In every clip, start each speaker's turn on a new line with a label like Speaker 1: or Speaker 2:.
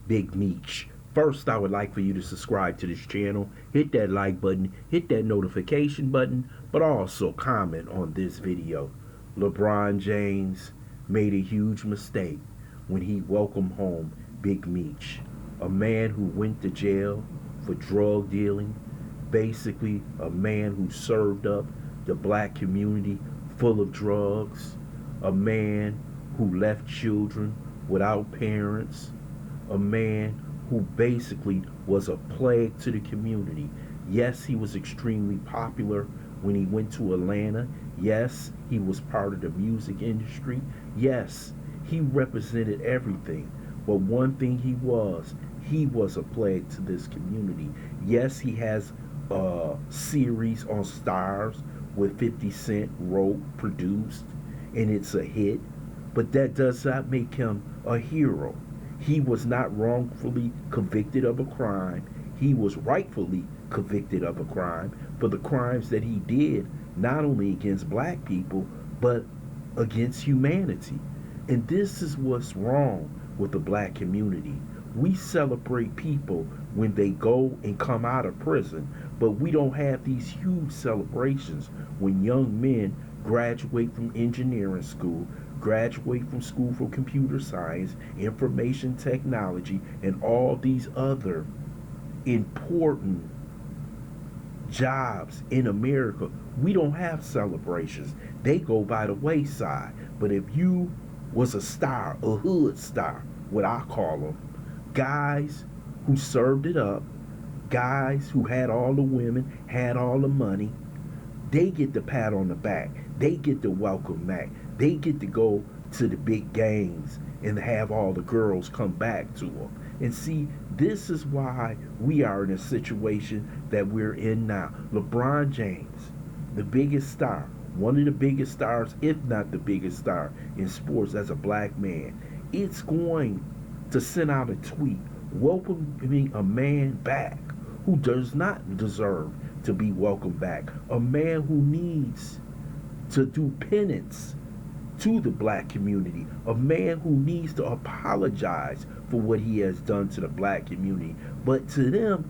Speaker 1: Big Meech. First, I would like for you to subscribe to this channel, hit that like button, hit that notification button, but also comment on this video. LeBron James made a huge mistake when he welcomed home Big Meech, a man who went to jail for drug dealing, basically a man who served up the black community full of drugs, a man who left children without parents, a man who basically was a plague to the community. Yes, he was extremely popular when he went to Atlanta. Yes, he was part of the music industry. Yes, he represented everything. But one thing he was a plague to this community. Yes, he has a series on Stars with 50 Cent wrote, produced, and it's a hit. But that does not make him a hero. He was not wrongfully convicted of a crime. He was rightfully convicted of a crime for the crimes that he did, not only against black people, but against humanity. And this is what's wrong with the black community. We celebrate people when they go and come out of prison, but we don't have these huge celebrations when young men graduate from engineering school, graduate from school for computer science, information technology, and all these other important jobs in America. We don't have celebrations. They go by the wayside. But if you was a star, a hood star, what I call them, guys who served it up, guys who had all the women, had all the money, they get the pat on the back. They get the welcome back. They get to go to the big games and have all the girls come back to them. And see, this is why we are in a situation that we're in now. LeBron James, the biggest star, one of the biggest stars, if not the biggest star in sports as a black man, it's going to send out a tweet welcoming a man back who does not deserve to be welcomed back, a man who needs to do penance to the black community, a man who needs to apologize for what he has done to the black community. But to them,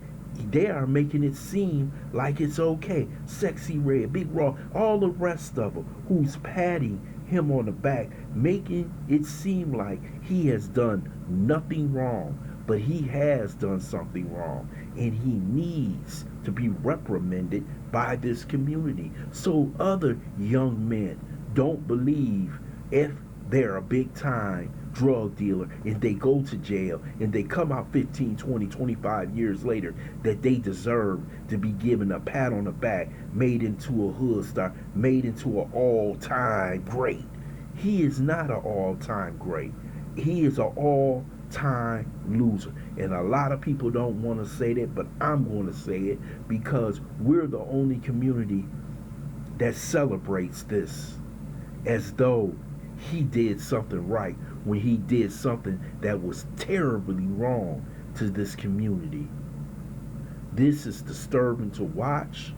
Speaker 1: they are making it seem like it's okay. Sexy Red, Big Raw, all the rest of them who's patting him on the back, making it seem like he has done nothing wrong. But he has done something wrong, and he needs to be reprimanded by this community. So other young men don't believe if they're a big time drug dealer and they go to jail and they come out 15, 20, 25 years later that they deserve to be given a pat on the back, made into a hood star, made into an all-time great. He is not an all-time great. He is an all-time loser. And a lot of people don't want to say that, but I'm going to say it because we're the only community that celebrates this as though he did something right when he did something that was terribly wrong to this community. This is disturbing to watch,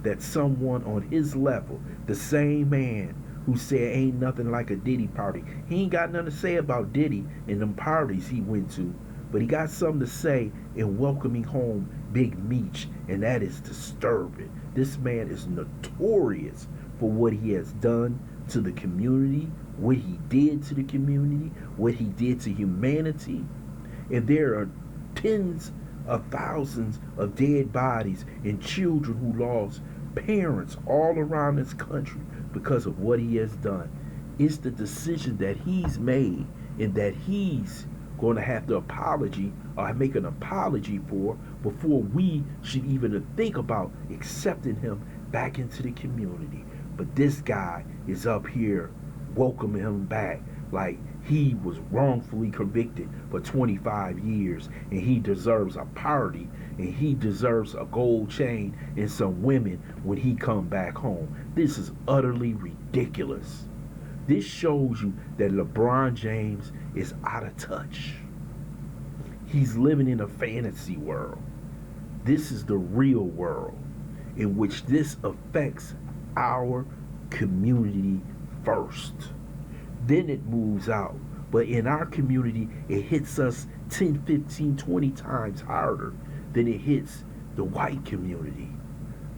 Speaker 1: that someone on his level, the same man who said ain't nothing like a Diddy party, he ain't got nothing to say about Diddy and them parties he went to, but he got something to say in welcoming home Big Meech, and that is disturbing. This man is notorious for what he has done to the community, what he did to the community, what he did to humanity. And there are tens of thousands of dead bodies and children who lost parents all around this country because of what he has done. It's the decision that he's made and that he's going to have to make an apology for before we should even think about accepting him back into the community. But this guy is up here welcoming him back like he was wrongfully convicted for 25 years and he deserves a party and he deserves a gold chain and some women when he come back home. This is utterly ridiculous. This shows you that LeBron James is out of touch. He's living in a fantasy world. This is the real world in which this affects our community first. Then it moves out. But in our community, it hits us 10, 15, 20 times harder than it hits the white community.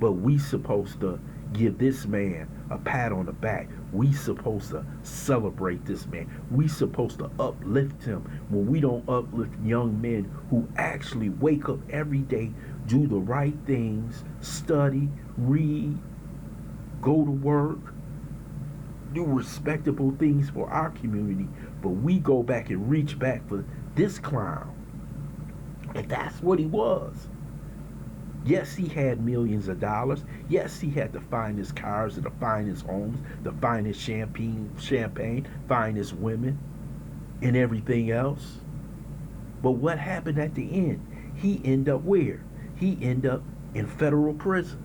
Speaker 1: But we supposed to give this man a pat on the back. We supposed to celebrate this man. We supposed to uplift him when we don't uplift young men who actually wake up every day, do the right things, study, read, go to work, do respectable things for our community. But we go back and reach back for this clown. And that's what he was. Yes, he had millions of dollars. Yes, he had the finest cars and the finest homes, the finest champagne, finest women, and everything else. But what happened at the end? He ended up where? He ended up in federal prison,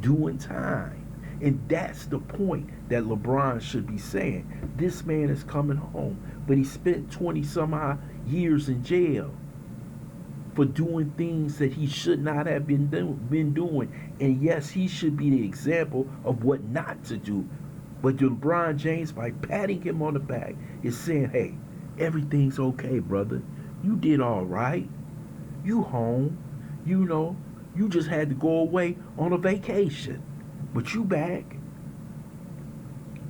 Speaker 1: doing time. And that's the point that LeBron should be saying. This man is coming home, but he spent 20 some odd years in jail for doing things that he should not have been doing. And yes, he should be the example of what not to do. But LeBron James, by patting him on the back, is saying, hey, everything's okay, brother. You did all right. You home. You know, you just had to go away on a vacation. But you back.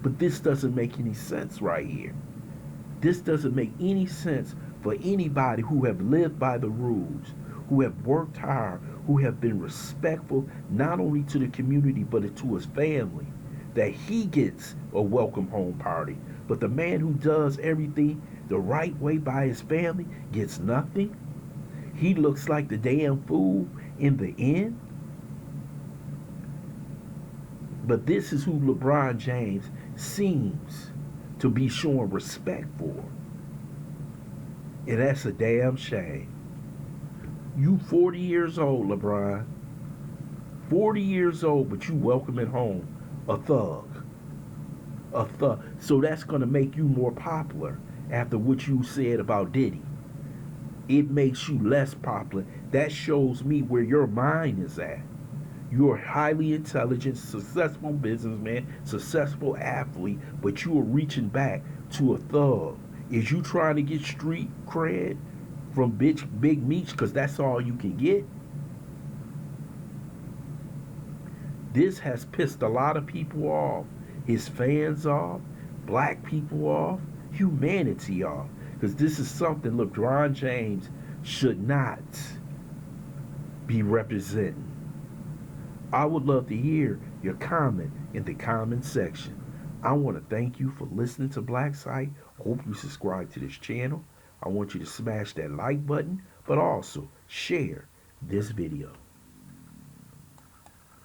Speaker 1: But this doesn't make any sense right here. This doesn't make any sense for anybody who have lived by the rules, who have worked hard, who have been respectful not only to the community but to his family, that he gets a welcome home party. But the man who does everything the right way by his family gets nothing. He looks like the damn fool in the end. But this is who LeBron James seems to be showing respect for. And that's a damn shame. You 40 years old, LeBron. 40 years old, but you welcoming home a thug. A thug. So that's going to make you more popular after what you said about Diddy. It makes you less popular. That shows me where your mind is at. You're a highly intelligent, successful businessman, successful athlete, but you are reaching back to a thug. Is you trying to get street cred from Big Meech because that's all you can get? This has pissed a lot of people off. His fans off, black people off, humanity off. Because this is something LeBron James should not be representing. I would love to hear your comment in the comment section. I want to thank you for listening to BLACKSITE. Hope you subscribe to this channel. I want you to smash that like button, but also share this video.